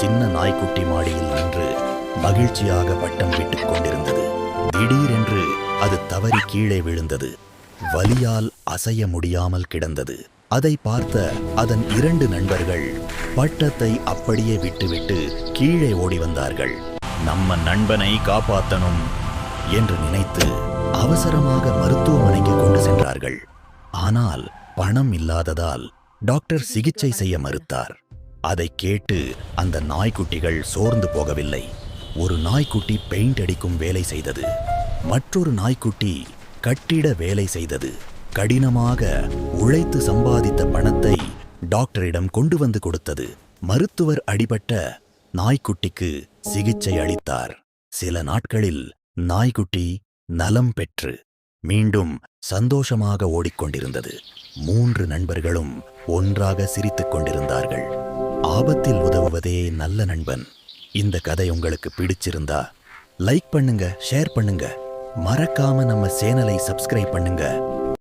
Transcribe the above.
சின்ன நாய்க்குட்டி மாடியில் நின்று மகிழ்ச்சியாக பட்டம் விட்டுக் கொண்டிருந்தது. திடீரென்று அது தவறி கீழே விழுந்தது. வலியால் அசைய முடியாமல் கிடந்தது. அதை பார்த்த அதன் 2 நண்பர்கள் பட்டத்தை அப்படியே விட்டுவிட்டு கீழே ஓடி வந்தார்கள். நம்ம நண்பனை காப்பாற்றணும் என்று நினைத்து அவசரமாக மருத்துவமனைக்கு கொண்டு சென்றார்கள். ஆனால் பணம் இல்லாததால் டாக்டர் சிகிச்சை செய்ய மறுத்தார். அதை கேட்டு அந்த நாய்க்குட்டிகள் சோர்ந்து போகவில்லை. ஒரு நாய்க்குட்டி பெயிண்ட் அடிக்கும் வேலை செய்தது. மற்றொரு நாய்க்குட்டி கட்டிட வேலை செய்தது. கடினமாக உழைத்து சம்பாதித்த பணத்தை டாக்டரிடம் கொண்டு வந்து கொடுத்தது. மருத்துவர் அடிபட்ட நாய்க்குட்டிக்கு சிகிச்சை அளித்தார். சில நாட்களில் நாய்க்குட்டி நலம் பெற்று மீண்டும் சந்தோஷமாக ஓடிக்கொண்டிருந்தது. 3 நண்பர்களும் ஒன்றாக சிரித்துக் கொண்டிருந்தார்கள். ஆபத்தில் உதவுவதே நல்ல நண்பன். இந்த கதை உங்களுக்கு பிடிச்சிருந்தா லைக் பண்ணுங்க, ஷேர் பண்ணுங்க, மறக்காம நம்ம சேனலை சப்ஸ்கிரைப் பண்ணுங்க.